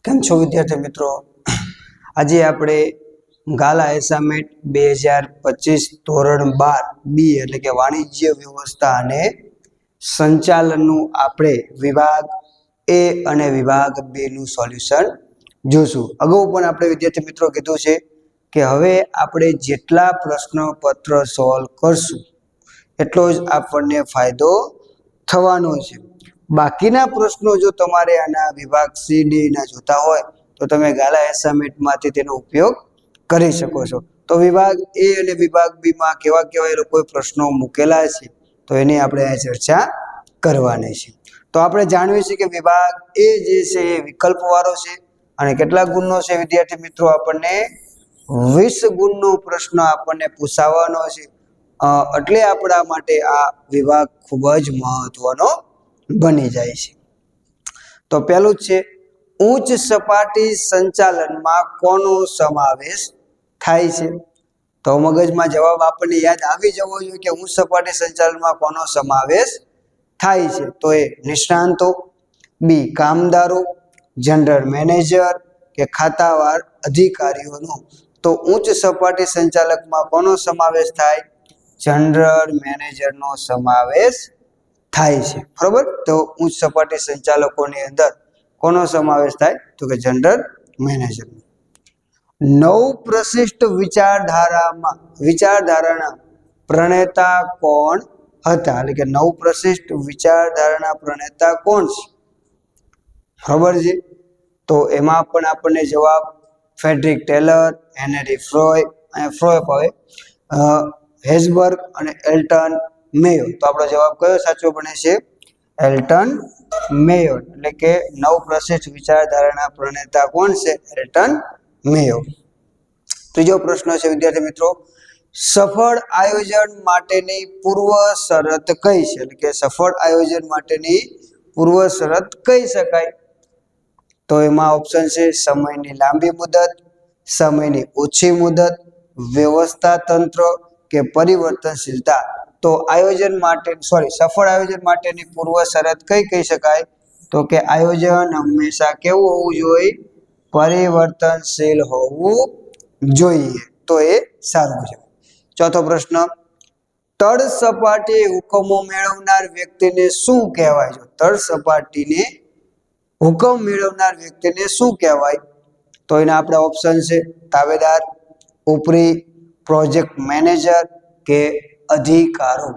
કેમ છો વિદ્યાર્થી મિત્રો? આજે આપણે ગાલા એસાઇનમેન્ટ 2025 ધોરણ 12 બી એટલે કે વાણિજ્ય વ્યવસ્થા અને સંચાલનનું આપણે વિભાગ એ અને વિભાગ બે નું સોલ્યુશન જોશું. અગાઉ પણ આપણે વિદ્યાર્થી મિત્રો કીધું છે કે હવે આપણે જેટલા પ્રશ્નપત્ર સોલ્વ કરશું એટલો જ આપણને ફાયદો થવાનો છે. બાકીના પ્રશ્નો જો તમારે આના વિભાગ સી ડી ના જોતા હોય તો તમે ગાલા એસાઇનમેન્ટમાંથી તેનો ઉપયોગ કરી શકો છો. તો વિભાગ એ અને વિભાગ બી માં કેવા કેવા એ લોકોએ પ્રશ્નો મૂકેલા છે તો એની આપણે આ ચર્ચા કરવાની છે. તો આપણે જાણ્યું છે કે વિભાગ એ જે છે એ વિકલ્પવાળો છે અને કેટલા ગુણનો છે વિદ્યાર્થી મિત્રો? આપણને 20 ગુણનો પ્રશ્ન આપણને પૂછાવાનો છે. એટલે આપણા માટે આ વિભાગ ખૂબ જ મહત્વનો બની જાય છે. તો પહેલું જ છે ઉચ્ચ સપાટી સંચાલનમાં કોનો સમાવેશ થાય છે? તો મગજમાં જવાબ આપણને યાદ આવી જવો જોઈએ કે ઉચ્ચ સપાટી સંચાલનમાં કોનો સમાવેશ થાય છે. તો એ નિષ્ણાંતો, બી કામદારો, જનરલ મેનેજર કે ખાતાવાર અધિકારીઓનો. તો ઉચ્ચ સપાટી સંચાલકમાં કોનો સમાવેશ થાય? જનરલ મેનેજરનો સમાવેશ થાય છે. બરોબર? તો ઉચ્ચ સપાટી સંચાલકોની અંદર કોનો સમાવેશ થાય? તો કે જનરલ મેનેજર. નવ પ્રશિષ્ટ વિચારધારાના પ્રણેતા કોણ હતા? એટલે કે નવ પ્રશિષ્ટ વિચારધારાના પ્રણેતા કોણ છે? ખબર છે? તો એમાં પણ આપણને જવાબ ફ્રેડરિક ટેલર, હેનરી ફ્રોય, હેઝબર્ગ અને એલ્ટન મેયો. તો આપણો જવાબ કયો સાચો બને છે? એલ્ટન મેયો. એટલે કે નવ પ્રશિષ્ટ વિચારધારાના પ્રણેતા કોણ છે? એલ્ટન મેયો. ત્રીજો પ્રશ્ન છે વિદ્યાર્થી મિત્રો, સફળ આયોજન માટેની પૂર્વ શરત કઈ છે? એટલે કે સફળ આયોજન માટેની પૂર્વ શરત કહી શકાય. તો એમાં ઓપ્શન છે સમયની લાંબી મુદત, સમયની ઓછી મુદત, વ્યવસ્થા તંત્ર કે પરિવર્તનશીલતા. તો સફળ આયોજન માટેની પૂર્વ શરત કઈ કહી શકાય? તો કે આયોજન હંમેશા કેવું હોવું જોઈએ? પરિવર્તનશીલ હોવું જોઈએ. તો એ સારું છે. ચોથો પ્રશ્ન, તળ સપાટીએ હુકમો મેળવનાર વ્યક્તિને શું કહેવાય છે? તળ સપાટીને હુકમ મેળવનાર વ્યક્તિને શું કહેવાય? તો એના આપણા ઓપ્શન છે તાબેદાર, ઉપરી, પ્રોજેક્ટ મેનેજર કે અધિકારો.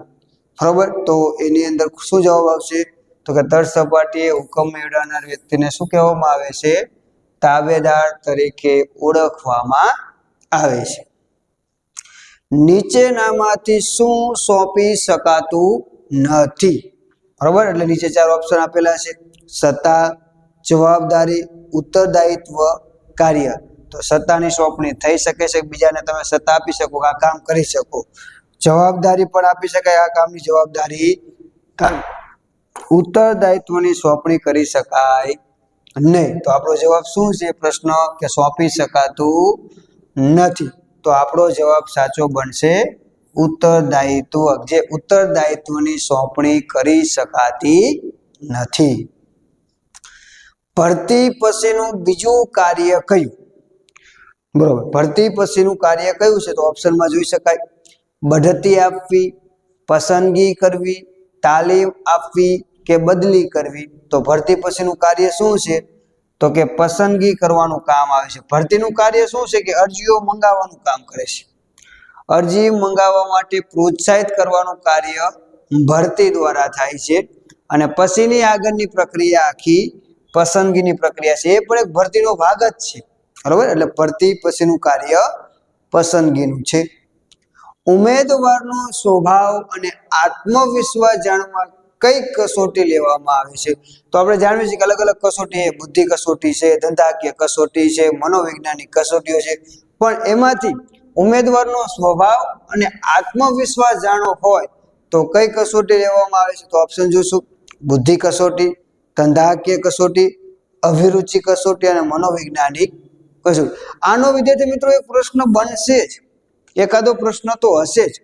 બરોબર? તો એની અંદર શું જવાબ આવશે? તો કે તળ સપાટીએ હુકમ મેળવનાર વ્યક્તિને શું કહેવામાં આવે છે? તાબેદાર તરીકે ઓળખવામાં આવે છે. નીચેનામાંથી શું સોંપી શકાતું નથી? બરોબર? એટલે નીચે ચાર ઓપ્શન આપેલા છે: સત્તા, જવાબદારી, ઉત્તરદાયિત્વ, કાર્ય. તો સત્તાની સોંપણી થઈ શકે છે, બીજાને તમે સત્તા આપી શકો, આ કામ કરી શકો. જવાબદારી પણ આપી શકાય, આ કામની જવાબદારી. ઉત્તરદાયિત્વની સોંપણી કરી શકાય નહીં. તો આપણો જવાબ શું છે? પ્રશ્ન કે સોંપી શકાતું નથી. તો આપણો જવાબ સાચો બનશે ઉત્તરદાયિત્વ. જે ઉત્તરદાયિત્વની સોંપણી કરી શકાતી નથી. ભરતી પછીનું બીજું કાર્ય કયું? બરોબર, ભરતી પછીનું કાર્ય કયું છે? તો ઓપ્શનમાં જોઈ શકાય: બઢતી આપવી, પસંદગી કરવી, તાલીમ આપવી કે બદલી કરવી. તો ભરતી પછીનું કાર્ય શું છે? તો કે પસંદગી કરવાનું કામ આવે છે. ભરતીનું કાર્ય શું છે? કે અરજીઓ મંગાવવાનું કામ કરે છે. અરજી મંગાવવા માટે પ્રોત્સાહિત કરવાનું કાર્ય ભરતી દ્વારા થાય છે. અને પછીની આગળની પ્રક્રિયા આખી પસંદગીની પ્રક્રિયા છે, એ પણ એક ભરતીનો ભાગ જ છે. બરોબર? એટલે ભરતી પછીનું કાર્ય પસંદગીનું છે. ઉમેદવારનો સ્વભાવ અને આત્મવિશ્વાસ જાણવા કઈ કસોટી લેવામાં આવે છે? તો આપણે જાણવીએ છીએ કે અલગ અલગ કસોટી છે. બુદ્ધિ કસોટી છે, ધંધાકીય કસોટી છે, મનોવૈજ્ઞાનિક કસોટીઓ છે. પણ એમાંથી ઉમેદવારનો સ્વભાવ અને આત્મવિશ્વાસ જાણવો હોય તો કઈ કસોટી લેવામાં આવે છે? તો ઓપ્શન જોશું: બુદ્ધિ કસોટી, ધંધાકીય કસોટી, અભિરુચિ કસોટી અને મનોવૈજ્ઞાનિક કસોટી. આનો વિદ્યાર્થી મિત્રો એક પ્રશ્ન બનશે જ, એકાદો પ્રશ્ન તો હશે જ.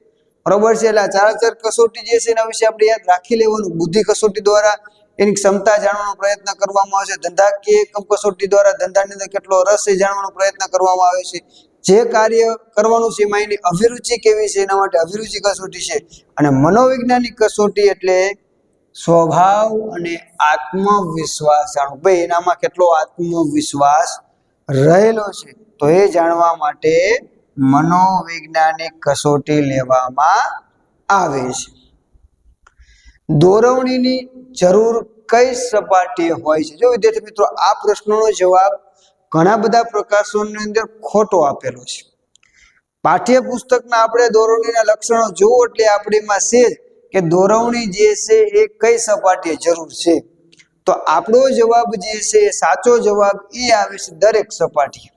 બરોબર છે? એટલે આ ચાર કસોટી જે છે એના વિશે આપણે યાદ રાખી લેવાનું. બુદ્ધિ કસોટી દ્વારા એની ક્ષમતા જાણવાનો પ્રયત્ન કરવામાં આવે છે, ધંધાકીય એકમ કસોટી દ્વારા ધંધાની અંદર કેટલો રસ છે જાણવાનો પ્રયત્ન કરવામાં આવે છે, જે કાર્ય કરવાનું છે એમાં એની અભિરુચિ કેવી છે એના માટે અભિરુચિ કસોટી છે, અને મનોવૈજ્ઞાનિક કસોટી એટલે સ્વભાવ અને આત્મવિશ્વાસ જાણો, ભાઈ એનામાં કેટલો આત્મવિશ્વાસ રહેલો છે તો એ જાણવા માટે મનોવૈજ્ઞાનિક કસોટી લેવામાં આવે છે. દોરવણીની જરૂર કઈ સપાટીએ હોય છે? જો વિદ્યાર્થી મિત્રો આ પ્રશ્નનો જવાબ ઘણા બધા પ્રકાશોની અંદર ખોટો આપેલો છે. પાઠ્યપુસ્તકના આપણે દોરવણીના લક્ષણો જોવો એટલે આપણીમાં છે કે દોરવણી જે છે એ કઈ સપાટીએ જરૂર છે, તો આપણો જવાબ જે છે સાચો જવાબ એ આવે છે દરેક સપાટી.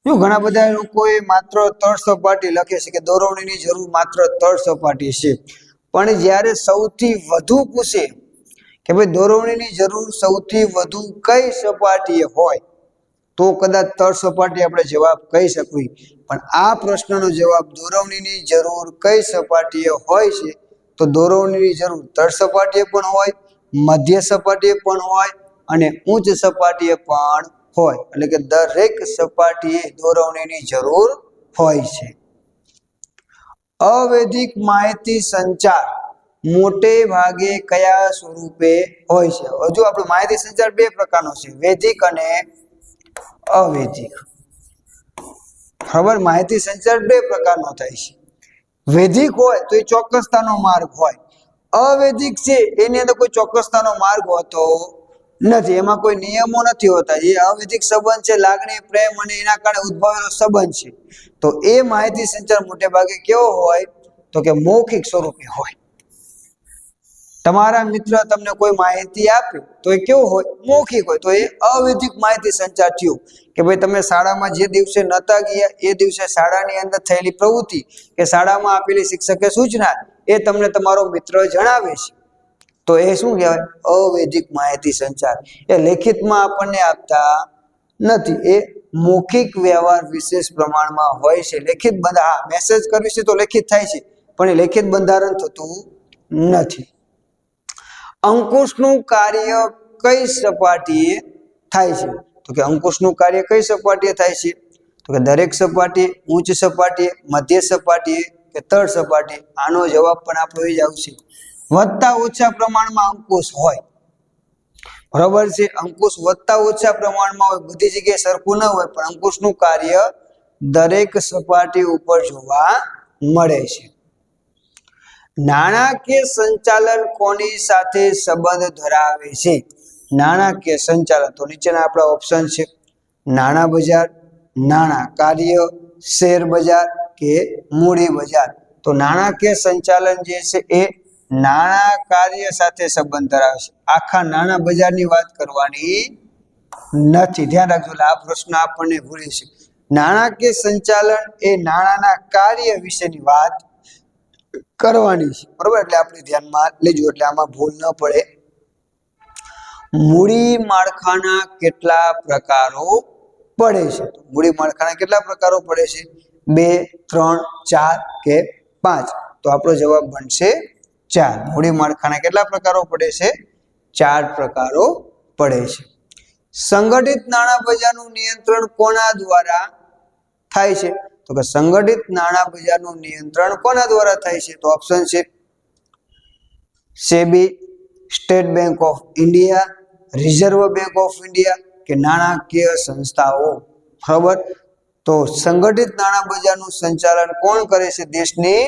જો ઘણા બધા લોકોએ માત્ર તળ સપાટી લખે છે કે દોરવણીની જરૂર માત્ર તળ સપાટી છે, પણ જ્યારે સૌથી વધુ પૂછે કે ભાઈ દોરવણીની જરૂર સૌથી વધુ કઈ સપાટીએ હોય તો કદાચ તળ સપાટી આપણે જવાબ કહી શકીએ, પણ આ પ્રશ્નનો જવાબ દોરવણીની જરૂર કઈ સપાટીએ હોય છે તો દોરવણીની જરૂર તળ સપાટીએ પણ હોય, મધ્ય સપાટીએ પણ હોય અને ઉચ્ચ સપાટીએ પણ હોય, એટલે કે દરેક સપાટીએ દોરવણીની જરૂર હોય છે. અવૈધિક માહિતી સંચાર મોટે ભાગે કયા સ્વરૂપે હોય છે? હજુ આપણો માહિતી સંચાર બે પ્રકારનો છે, વૈધિક અને અવૈધિક. ખબર, માહિતી સંચાર બે પ્રકારનો થાય છે. વૈધિક હોય તો એ ચોક્કસતાનો માર્ગ હોય, અવૈધિક છે એની અંદર કોઈ ચોક્કસતાનો માર્ગ હોતો નથી, એમાં કોઈ નિયમો નથી હોતા. એ અવૈધિક સંબંધ છે, લાગણી, પ્રેમ અને એના કારણે ઉદ્ભવેલો સંબંધ છે. તો એ માહિતી સંચાર મોટે ભાગે કેવો હોય તો કે મૌખિક સ્વરૂપે હોય. તમારા મિત્ર તમને કોઈ માહિતી આપે તો એ કેવું હોય? મૌખિક હોય. તો એ અવૈધિક માહિતી સંચાર થયું કે ભાઈ તમે શાળામાં જે દિવસે નહોતા ગયા એ દિવસે શાળાની અંદર થયેલી પ્રવૃત્તિ કે શાળામાં આપેલી શિક્ષકે સૂચના એ તમને તમારો મિત્ર જણાવે છે, તો એ શું કહેવાય? અવૈધિક માહિતી સંચાર. એ લેખિતમાં આપણને આપતા નથી, એ મૌખિક વ્યવહાર વિશેષ પ્રમાણમાં હોય છે. લેખિત બંધારણ, મેસેજ કરવી છે તો લેખિત થાય છે, પણ એ લેખિત બંધારણ થતું નથી. અંકુશનું કાર્ય કઈ સપાટીએ થાય છે? તો કે અંકુશનું કાર્ય કઈ સપાટીએ થાય છે? તો કે દરેક સપાટીએ, ઉચ્ચ સપાટીએ, મધ્ય સપાટીએ કે તળ સપાટીએ. આનો જવાબ પણ આપણો એ જ આવશે. વધતા ઓછા પ્રમાણમાં અંકુશ હોય, બરાબર છે. અંકુશ વધતા ઓછા પ્રમાણમાં હોય, બધી જગ્યાએ સરખું ન હોય, પણ અંકુશનું કાર્ય દરેક સપાટી ઉપર જોવા મળે છે. નાણાકીય સંચાલન કોની સાથે સંબંધ ધરાવે છે? નાણાકીય સંચાલન, તો નીચેના આપણા ઓપ્શન છે, નાણાં બજાર, નાણાં કાર્ય, શેર બજાર કે મૂડી બજાર. તો નાણાકીય સંચાલન જે છે એ નાણાં કાર્ય સાથે સંબંધ ધરાવે છે. આખા નાણાં બજારની વાત કરવાની નથી, ધ્યાન રાખજો. એટલે આ પ્રશ્ન આપણને ભૂલે છે. નાણાકીય સંચાલન એ નાણાંના કાર્ય વિશેની વાત કરવાની છે, બરોબર? એટલે આપણે ધ્યાનમાં લેજો, એટલે આમાં ભૂલ ન પડે. મૂડી માળખાના કેટલા પ્રકારો પડે છે? મૂડી માળખાના કેટલા પ્રકારો પડે છે? 2, 3, 4 કે 5? તો આપણો જવાબ બનશે 4. મૂડી માળખાના કેટલા પ્રકારો પડે છે? 4 પ્રકારો પડે છે. સંગઠિત નાણાં બજારનું નિયંત્રણ કોના દ્વારા થાય છે? તો કે સંગઠિત નાણાં બજારનું નિયંત્રણ કોના દ્વારા થાય છે? તો ઓપ્શન છે SEBI, state bank of India, reserve bank of India કે નાણાકીય સંસ્થાઓ. બરાબર, તો સંગઠિત નાણાં બજારનું સંચાલન કોણ કરે છે? દેશની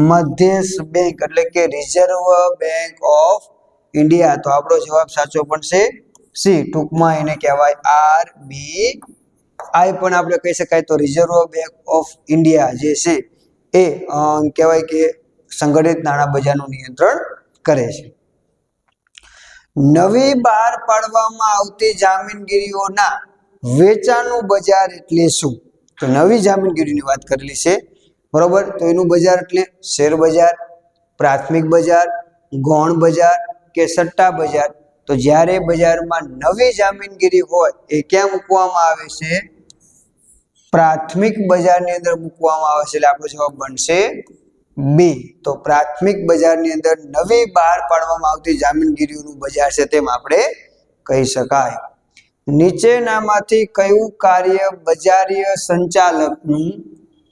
મધ્યસ્થ બેંક એટલે કે રિઝર્વ બેંક ઓફ ઇન્ડિયા. તો આપણો જવાબ સાચો પણ છે સી, ટૂંકમાં એને કહેવાય RBI પણ આપણે કહી શકાય. તો રિઝર્વ બેંક ઓફ ઇન્ડિયા જે છે એ કહેવાય કે સંગઠિત નાણાં બજારનું નિયંત્રણ કરે છે. નવી બહાર પાડવામાં આવતી જામીનગીરીઓના વેચાણનું બજાર એટલે શું? તો નવી જામીનગીરીની વાત કરેલી છે, બરોબર? તો એનું બજાર એટલે શેર બજાર, પ્રાથમિક બજાર, ગૌણ બજાર કે સટ્ટા બજાર. તો જ્યારે બજારમાં નવી જામીનગીરી હોય એ ક્યાં મૂકવામાં આવે છે? પ્રાથમિક બજારની અંદર મૂકવામાં આવે છે. એટલે આપણો જવાબ બનશે બી. તો પ્રાથમિક બજારની અંદર નવી બહાર પાડવામાં આવતી જામીનગીરીઓનું બજાર છે તેમ આપણે કહી શકાય. નીચેનામાંથી કયું કાર્ય બજારીય સંચાલકનું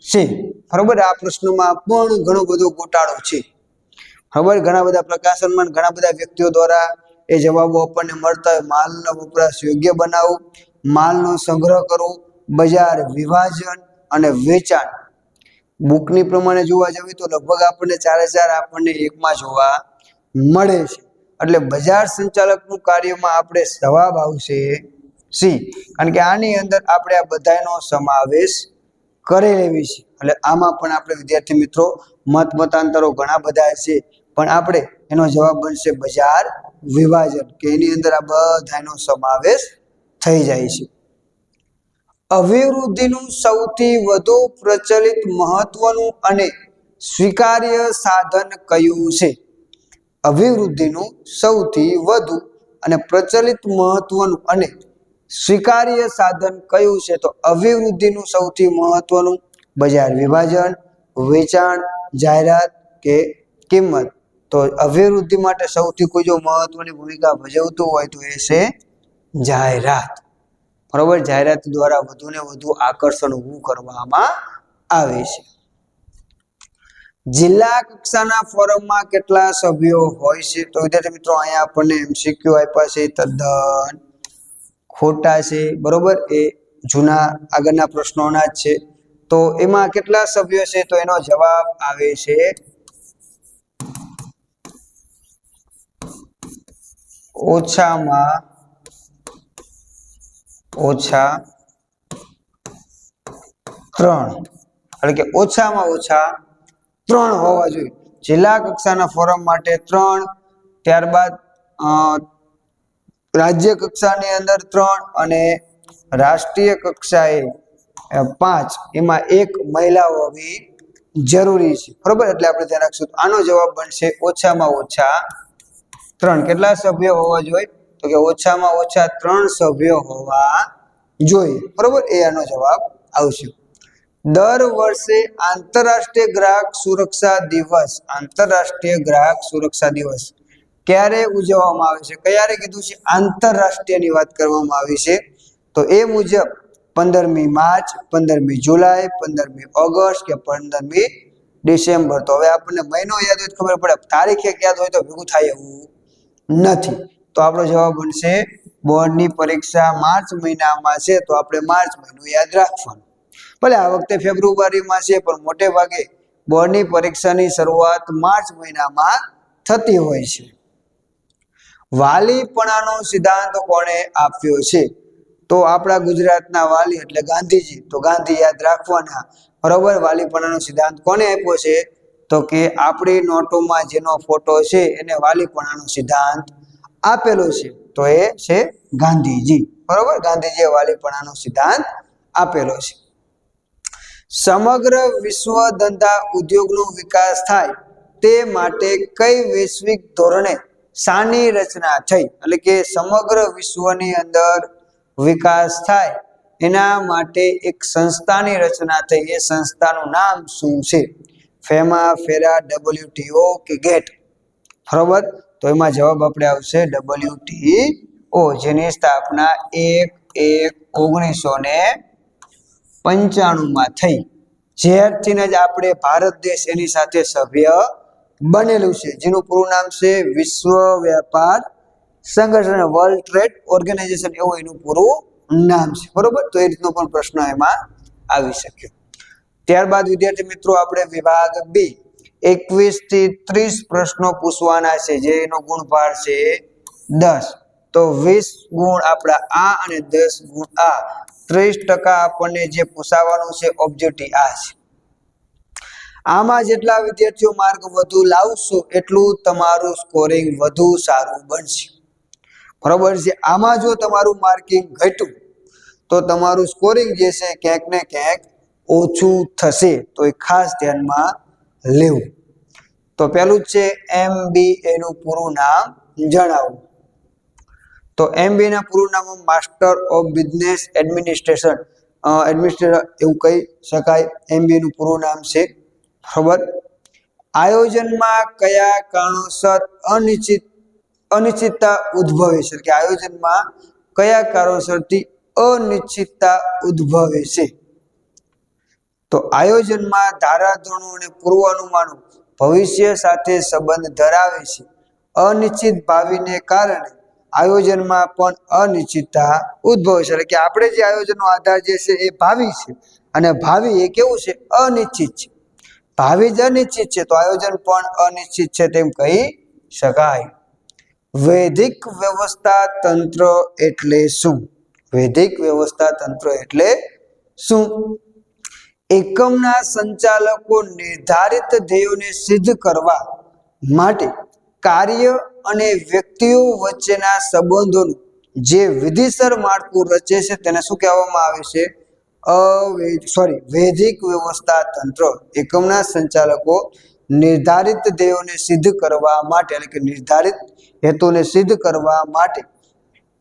છે? બરોબર, આ પ્રશ્નમાં પણ ઘણો બધો ગોટાળો છે. બરાબર, ઘણા બધા પ્રકાશનમાં ઘણા બધા વ્યક્તિઓ દ્વારા એ જવાબો આપણને મળતા હોય. માલનો વપરાશ યોગ્ય બનાવવો, માલનો સંગ્રહ કરવો, બજાર વિભાજન અને વેચાણ. બુકની પ્રમાણે જોવા જઈએ તો લગભગ આપણને 4 આપણને એકમાં જોવા મળે છે. એટલે બજાર સંચાલકનું કાર્યમાં આપણે જવાબ આવશે સી, કારણ કે આની અંદર આપણે આ બધાનો સમાવેશ કરેલી છે. એટલે આમાં પણ આપણે વિદ્યાર્થી મિત્રો મતાંતરો ઘણા બધા છે, પણ આપણે એનો જવાબ બનશે બજાર વિભાજન, કે એની અંદર આ બધાનો સમાવેશ થઈ જાય છે. અભિવૃદ્ધિનું સૌથી વધુ પ્રચલિત મહત્વનું અને સ્વીકાર્ય સાધન કયું છે? અભિવૃદ્ધિનું સૌથી વધુ અને પ્રચલિત મહત્વનું અને સ્વીકાર્ય સાધન કયું છે? તો અભિવૃદ્ધિનું સૌથી મહત્વનું બજાર વિભાજન, વેચાણ, જાહેરાત કે કિંમત. તો અભિવૃદ્ધિ માટે સૌથી કોઈ જો મહત્વની ભૂમિકા ભજવતું હોય તો એ છે જાહેરાત. બરોબર, જાહેરાત દ્વારા વધુ ને વધુ આકર્ષણ ઊભું કરવામાં આવે છે. જિલ્લા કક્ષાના ફોરમમાં કેટલા સભ્યો હોય છે? તો વિદ્યાર્થી મિત્રો અહીંયા આપણને એમસીક્યુ આપ્યા છે, તદ્દન ખોટા છે. બરોબર, એ જૂના આગળના પ્રશ્નોના જ છે. તો એમાં કેટલા સભ્યો છે? તો એનો જવાબ આવે છે ઓછામાં ઓછા 3, એટલે કે ઓછામાં ઓછા 3 હોવા જોઈએ. જિલ્લા કક્ષાના ફોરમ માટે 3, ત્યારબાદ રાજ્ય કક્ષાની અંદર 3 અને રાષ્ટ્રીય કક્ષાએ 5, એમાં 1 મહિલા હોવી જરૂરી છે. બરોબર, એટલે આપણે ધ્યાન રાખશું. આનો જવાબ બનશે ઓછામાં ઓછા 3. કેટલા સભ્યો હોવા જોઈએ? તો કે ઓછામાં ઓછા 3 સભ્યો હોવા જોઈએ. બરોબર, એ આનો જવાબ આવશે. દર વર્ષે આંતરરાષ્ટ્રીય ગ્રાહક સુરક્ષા દિવસ, આંતરરાષ્ટ્રીય ગ્રાહક સુરક્ષા દિવસ ક્યારે ઉજવવામાં આવે છે? ક્યારે કીધું છે? આંતરરાષ્ટ્રીયની વાત કરવામાં આવી છે. તો એ મુજબ 15મી માર્ચ, 15મી જુલાઈ, 15મી ઓગસ્ટ કે 15મી ડિસેમ્બર. તો હવે આપણને મહિનો યાદ હોય તો ખબર પડે, તારીખ યાદ હોય તો ભેગું થાય એવું નથી. તો આપણો જવાબ બનશે બોર્ડની પરીક્ષા માર્ચ મહિનામાં છે તો આપણે માર્ચ મહિનો યાદ રાખવાનો. ભલે આ વખતે ફેબ્રુઆરીમાં છે, પણ મોટે ભાગે બોર્ડની પરીક્ષાની શરૂઆત માર્ચ મહિનામાં થતી હોય છે. વાલીપણાનો સિદ્ધાંત કોણે આપ્યો છે? તો આપણા ગુજરાતના વાલી એટલે ગાંધીજી. તો ગાંધી યાદ રાખવાના. બરોબર, વાલીપણાનો સિદ્ધાંત કોને આપ્યો છે? તો કે આપણી નોટોમાં જેનો ફોટો છે એને વાલીપણાનો સિદ્ધાંત આપેલો છે. તો એ છે ગાંધીજી. બરોબર, ગાંધીજીએ વાલીપણાનો સિદ્ધાંત આપેલો છે. સમગ્ર વિશ્વ ધંધા ઉદ્યોગનો વિકાસ થાય તે માટે કઈ વૈશ્વિક ધોરણે શાની રચના થઈ? એટલે કે સમગ્ર વિશ્વની અંદર વિકાસ થાય એના માટે એક સંસ્થાની રચના થઈ. એ સંસ્થાનું નામ શું છે? ફેમા, ફેરા, WTO કે ગેટ? બરોબર, તો એમાં જવાબ આપણે આવશે WTO, જેની સ્થાપના 1/1/1995 થઈ. જ્યારથી જ આપણે ભારત દેશ એની સાથે સભ્ય બનેલું છે, જેનું પૂરું નામ છે વિશ્વ વ્યાપાર સંગઠન, વર્લ્ડ ટ્રેડ ઓર્ગેનાઇઝેશન, એવું એનું પૂરું નામ છે. બરોબર, તો એ રીતનો પણ પ્રશ્ન એમાં આવી શક્યો. ત્યારબાદ વિદ્યાર્થી મિત્રો આપણે વિભાગ બી 21 થી 30 પ્રશ્નો પૂછવાના છે, જેનો ગુણભાર છે 10. તો 20 ગુણ આપણા આ અને 10 ગુણ આ, 30% આપણને જે પૂછાવાનું છે ઓબ્જેક્ટિવ આ છે. આમાં જેટલા વિદ્યાર્થીઓ માર્ક વધુ લાવશો એટલું તમારું સ્કોરિંગ વધુ સારું બનશે. બરોબર છે. આમાં જો તમારું માર્કિંગ ઘટ્યું તો તમારું સ્કોરિંગ જે છે ક્યાંક ને ક્યાંક ઓછું થશે. તો એ ખાસ ધ્યાનમાં લેવું. તો પહેલું છે MBA નું પૂરું નામ જણાવો. તો MBA ના પૂરું નામ master of business administration, administrator એવું કહી શકાય. MBA નું પૂરું નામ છે. બરોબર, આયોજનમાં કયા કારણોસર અનિશ્ચિતતા ઉદ્ભવે છે કે આયોજનમાં કયા કારણોસરથી અનિશ્ચિતતા ઉદ્ભવે છે તો આયોજનમાં ધારાધોરણો અને પૂર્વાનુમાનો ભવિષ્ય સાથે સંબંધ ધરાવે છે અનિશ્ચિત ભાવિને કારણે આયોજનમાં પણ અનિશ્ચિતતા ઉદ્ભવે છે એટલે કે આપણે જે આયોજનનો આધાર જે છે એ ભાવિ છે અને ભાવિ એ કેવું છે અનિશ્ચિત છે ભાવિ જ અનિશ્ચિત છે તો આયોજન પણ અનિશ્ચિત છે તેમ કહી શકાય વૈદિક વ્યવસ્થા તંત્ર એટલે શું વૈદિક વ્યવસ્થા તંત્ર એટલે શું એકમના સંચાલકો નિર્ધારિત ધ્યેયોને સિદ્ધ કરવા માટે કાર્ય અને વ્યક્તિઓ વચ્ચેના સંબંધોનું જે વિધિસર માળખું રચે છે તેને શું કહેવામાં આવે છે વૈદિક વ્યવસ્થા તંત્ર એકમના સંચાલકો નિર્ધારિત ધ્યેયોને સિદ્ધ કરવા માટે એટલે કે નિર્ધારિત હેતુને સિદ્ધ કરવા માટે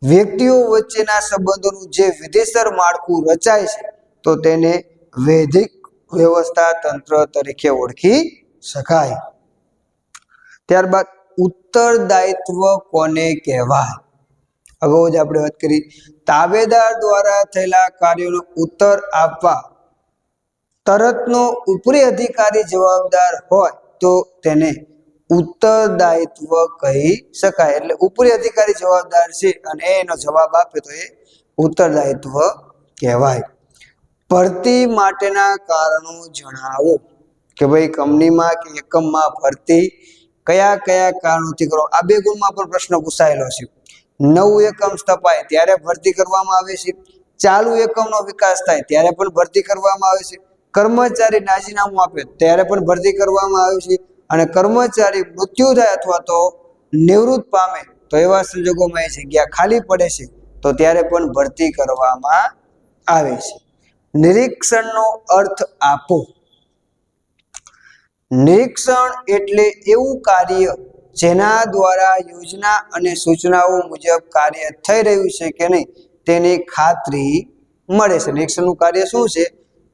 વ્યક્તિઓ વચ્ચેના સંબંધોનું જે વિધિસર માળખું રચાય છે તો તેને વૈદિક વ્યવસ્થા તંત્ર તરીકે ઓળખી શકાય ત્યારબાદ ઉત્તરદાયિત્વ કોને કહેવાય અગાઉ જ આપણે વાત કરી તાબેદાર દ્વારા થયેલા કાર્યોનો ઉત્તર આપવા તરતનો ઉપરી અધિકારી જવાબદાર હોય તો તેને ઉત્તરદાયિત્વ કહી શકાય એટલે ઉપરી અધિકારી જવાબદાર છે અને એનો જવાબ આપે તો એ ઉત્તરદાયિત્વ કહેવાય ભરતી માટેના કારણો જણાવો કે ભાઈ કંપનીમાં કે એકમમાં ભરતી કયા કયા કારણોથી કરો આ બે ગુણમાં પણ પ્રશ્ન પૂછાયેલો છે નવું એકમ સ્થપાય ત્યારે ભરતી કરવામાં આવે છે ચાલુ એકમનો વિકાસ થાય ત્યારે પણ ભરતી કરવામાં આવે છે કર્મચારી રાજીનામું આપે ત્યારે પણ ભરતી કરવામાં આવે છે અને કર્મચારી મૃત્યુ થાય અથવા તો નિવૃત્ત પામે તો એવા સંજોગોમાં એ જગ્યા ખાલી પડે છે તો ત્યારે પણ ભરતી કરવામાં આવે છે નિરીક્ષણનો અર્થ આપો નિરીક્ષણ એટલે એવું કાર્ય જેના દ્વારા યોજના અને સૂચનાઓ મુજબ કાર્ય થઈ રહ્યું છે કે નહીં તેની ખાતરી મળે છે નિરીક્ષણનું કાર્ય શું છે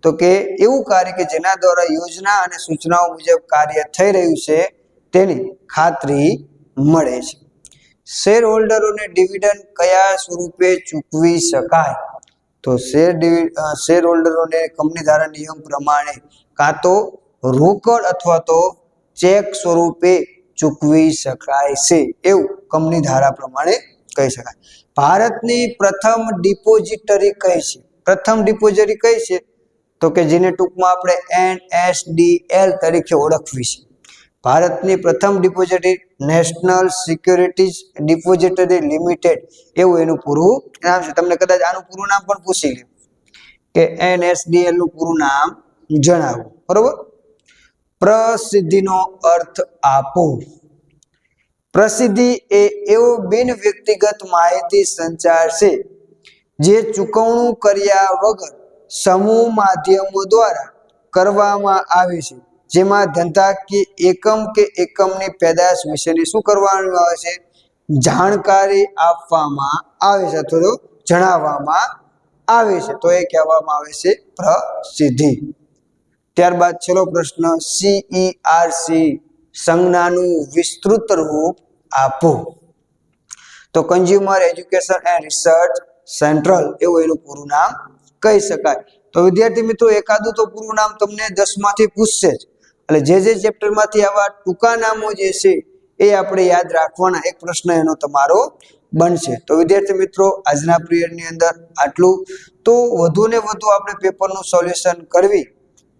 તો કે એવું કાર્ય કે જેના દ્વારા યોજના અને સૂચનાઓ મુજબ કાર્ય થઈ રહ્યું છે તેની ખાતરી મળે છે શેર હોલ્ડરોને ડિવિડન્ડ કયા સ્વરૂપે ચૂકવી શકાય તો શેર હોલ્ડરોને કંપની ધારા નિયમ પ્રમાણે કાં તો રોકડ અથવા તો ચેક સ્વરૂપે ચૂકવી શકાય છે એવું કંપની ધારા પ્રમાણે કહી શકાય ભારતની પ્રથમ ડિપોઝિટરી કઈ છે પ્રથમ ડિપોઝિટરી કઈ છે તો કે જેને ટૂંકમાં આપણે NSDL તરીકે ઓળખવી છે ભારતની પ્રથમ depository national securities depository limited એવું એનું પૂરું નામ છે તમને કદાચ આનું પૂરું નામ પણ પૂછી લે કે NSDL નું પૂરું નામ જણાવો બરોબર પ્રસિદ્ધિનો અર્થ આપો પ્રસિદ્ધિ એ એવો બિન વ્યક્તિગત માહિતી સંચાર છે જે ચૂકવણું કર્યા વગર સમૂહ માધ્યમો દ્વારા કરવામાં આવે છે જેમાં ધંધાકીય એકમ કે એકમની પેદાશ વિશેની શું કરવાનું આવે છે જાણકારી આપવામાં આવે છે અથવા તો જણાવવામાં આવે છે તો એ કહેવામાં આવે છે પ્રસિદ્ધિ ત્યારબાદ છેલ્લો પ્રશ્ન CERC સંજ્ઞાનું વિસ્તૃત રૂપ આપો તો consumer education and research central એવું એનું પૂરું નામ કહી શકાય તો વિદ્યાર્થી મિત્રો એકાદું તો પૂરું નામ તમને 10 માંથી પૂછશે જ એટલે જે ચેપ્ટરમાંથી આવા ટૂંકા નામો જે છે એ આપણે યાદ રાખવાના એક પ્રશ્ન એનો તમારો બનશે તો વિદ્યાર્થી મિત્રો આજના પીરિયડની અંદર આટલું તો વધુ ને વધુ આપણે પેપરનું સોલ્યુશન કરવી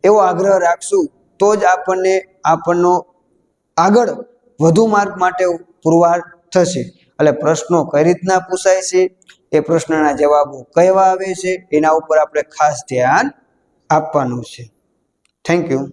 એવો આગ્રહ રાખશું તો જ આપણનો આગળ વધુ માર્ક માટે પુરવાર થશે એટલે પ્રશ્નો કઈ રીતના પૂછાય છે એ પ્રશ્નના જવાબો કયા આવે છે એના ઉપર આપણે ખાસ ધ્યાન આપવાનું છે થેન્ક યુ